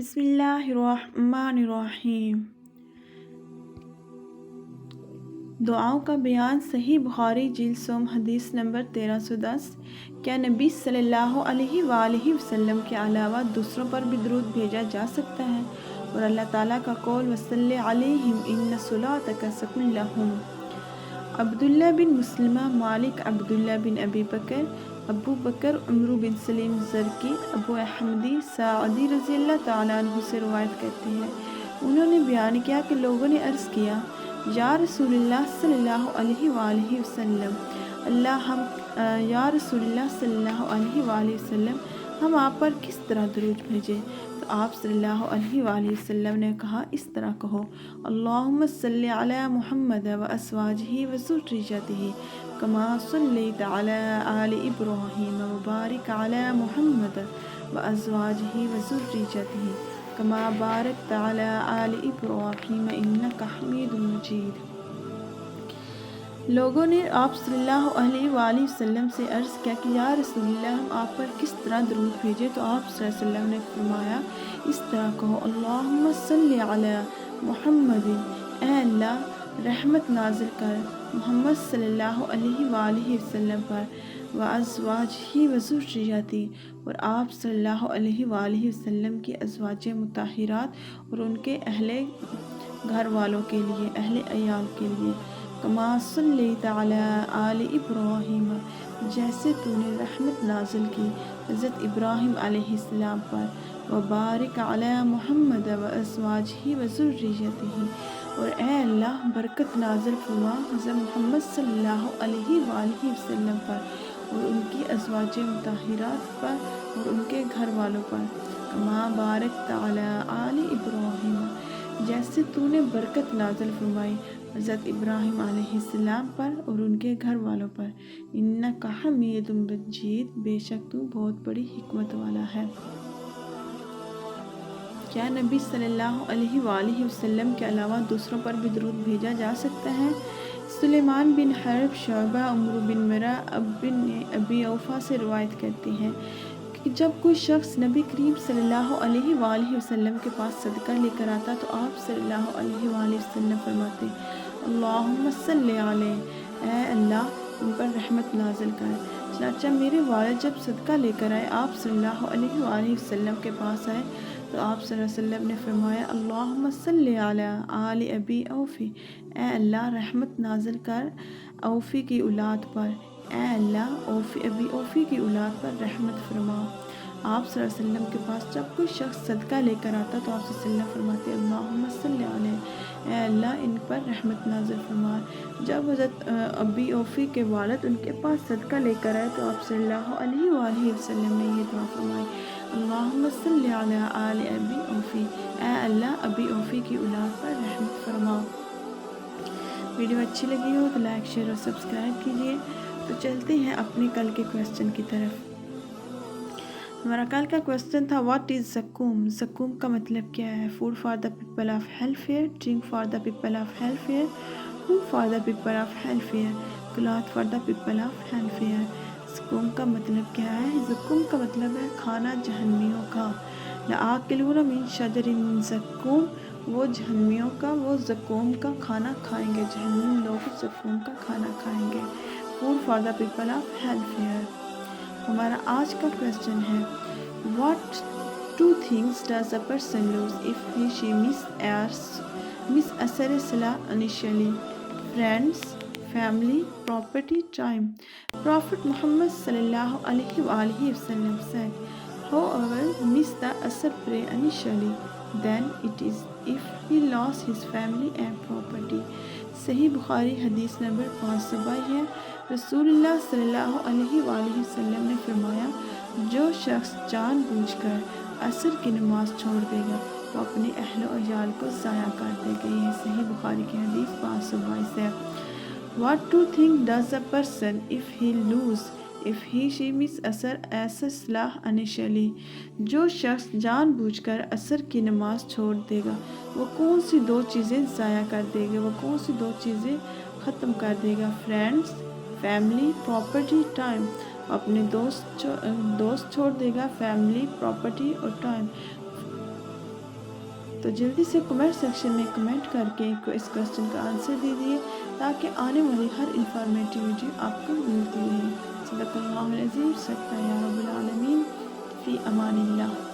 بسم اللہ الرحمن الرحیم۔ دعاؤں کا بیان صحیح بخاری جلد سوم حدیث نمبر 1310۔ کیا نبی صلی اللہ علیہ وآلہ وسلم کے علاوہ دوسروں پر بھی درود بھیجا جا سکتا ہے؟ اور اللہ تعالیٰ کا قول وصلی علیہم ان صلاتک سکن لہم۔ عبداللہ بن مسلمہ، مالک عبداللہ بن ابی بکر، ابو بکر عمرو بن سلیم زرقی، ابو احمدی ساعدی رضی اللہ تعالیٰ عنہ سے روایت کرتے ہیں، انہوں نے بیان کیا کہ لوگوں نے عرض کیا، یا رسول اللہ صلی اللہ علیہ وآلہ وسلم، یا رسول اللہ صلی اللہ علیہ وآلہ وسلم، ہم آپ پر کس طرح درود بھیجیں؟ تو آپ صلی اللہ علیہ وآلہ وسلم نے کہا، اس طرح کہو، اللہم صلی علی محمد و ازواجہ و ذریتہ کما صلیت علی آل ابراہیم و بارک علی محمد و ازواجہ و ذریتہ کما بارکت علی آل ابراہیم انک حمید مجید۔ لوگوں نے آپ صلی اللہ علیہ وآلہ وسلم سے عرض کیا کہ یا رسول اللہ، ہم آپ پر کس طرح درود بھیجیں؟ تو آپ صلی اللہ علیہ وسلم نے فرمایا، اس طرح کہو، اللہم صلی علی محمد، اے اللہ رحمت نازل کر محمد صلی اللہ علیہ وآلہ وسلم پر، وازواجہ و ذریتہ، اور آپ صلی اللہ علیہ وآلہ وسلم کی ازواج مطہرات اور ان کے اہل گھر والوں کے لیے، اہل عیال کے لیے، کما صلیت علی آل ابراہیم، جیسے تو نے رحمت نازل کی حضرت ابراہیم علیہ السلام پر، وبارک علی محمد و ازواجہ و ذریتہ، اور اے اللہ برکت نازل فرما حضرت محمد صلی اللہ علیہ وآلہ وسلم پر اور ان کی ازواج مطہرات پر اور ان کے گھر والوں پر، کما بارکت علی آل ابراہیم، جیسے تو نے برکت نازل فرمائی حضرت ابراہیم علیہ السلام پر اور ان کے گھر والوں پر، انک حمید مجید، بے شک تو بہت بڑی حکمت والا ہے۔ کیا نبی صلی اللہ علیہ وآلہ وسلم کے علاوہ دوسروں پر بھی درود بھیجا جا سکتا ہے؟ سلیمان بن حرب، شعبہ، عمرو بن مرہ، بن ابی اوفا سے روایت کرتے ہیں کہ جب کوئی شخص نبی کریم صلی اللہ علیہ وآلہ وسلم کے پاس صدقہ لے کر آتا تو آپ صلی اللہ علیہ وآلہ وسلم فرماتے، اللہم صلی علیہ، اے اللہ ان پر رحمت نازل کر۔ چنانچہ میرے والد جب صدقہ لے کر آئے، آپ صلی اللہ علیہ وآلہ وسلم کے پاس آئے تو آپ صلی اللہ علیہ وسلم نے فرمایا، اللہم صلی علی آل ابی اوفی، اے اللہ رحمت نازل کر اوفی کی اولاد پر، اے اللہ ابی اوفی کی اولاد پر رحمت فرما۔ آپ صلی اللہ علیہ وسلم کے پاس جب کوئی شخص صدقہ لے کر آتا تو آپ صلی اللہ علیہ وسلم فرماتے، اللہم صلی علیہ، اے اللہ ان پر رحمت نازل فرما۔ جب حضرت ابی اوفی کے والد ان کے پاس صدقہ لے کر آئے تو آپ صلی اللہ علیہ وآلہ وسلم نے یہ دعا فرمائی، اللہم صلی علی آل ابی اوفی، اے اللہ ابی اوفی کی اولاد پر رحمت فرما۔ ویڈیو اچھی لگی ہو تو لائک، شیئر اور سبسکرائب کیجیے۔ تو چلتے ہیں اپنے کل کے کویسچن کی طرف۔ ہمارا کل کا کویسچن تھا، واٹ از زکوم؟ زکوم کا مطلب کیا ہے؟ Food for the people of hellfire, drink for the people of hellfire, home for the people of hellfire, cloth for the people of hellfire. زکوم کا مطلب کیا ہے؟ زکوم کا مطلب ہے کھانا جہنمیوں کا۔ لآکلون من شجر من زکوم، وہ جہنمیوں کا، وہ زکوم کا کھانا کھائیں گے، جہنمی لوگ زکوم کا کھانا کھائیں گے۔ Food for the people of hellfire. ہمارا آج کا کویسچن ہے، what two things does a person lose if he she miss اثر صلاح initially? Friends, family, property, time. Prophet Muhammad sallallahu alaihi wasallam said, whoever missed the Asr prayer initially, then it is if he lost his family and property۔ صحیح بخاری حدیث number 522 ہے۔ رسول اللہ صلی اللہ علیہ وآلہ وسلم نے فرمایا، جو شخص جان بوجھ کر عصر کی نماز چھوڑ دے گا وہ اپنے اہل و عیال کو ضائع کر دے گا۔ یہ صحیح بخاری کی حدیث 522 ہے۔ What to think does a person if he lose if he she miss عصر ایسا صلاح initially؟ جو شخص جان بوجھ کر عصر کی نماز چھوڑ دے گا وہ کون سی دو چیزیں ضائع کر دے گا، وہ کون سی دو چیزیں ختم کر دے گا؟ Friends, family, property, time. اپنے دوست چھوڑ دے گا، فیملی، پراپرٹی اور ٹائم۔ تو جلدی سے کمنٹ سیکشن میں کمنٹ کر کے اس کوسچن کا آنسر دیجیے تاکہ آنے والی ہر انفارمیٹیو ویڈیو آپ کو ملتی رہے۔ صدق اللہ العظیم، صدق یا رب العالمین، فی امان اللہ۔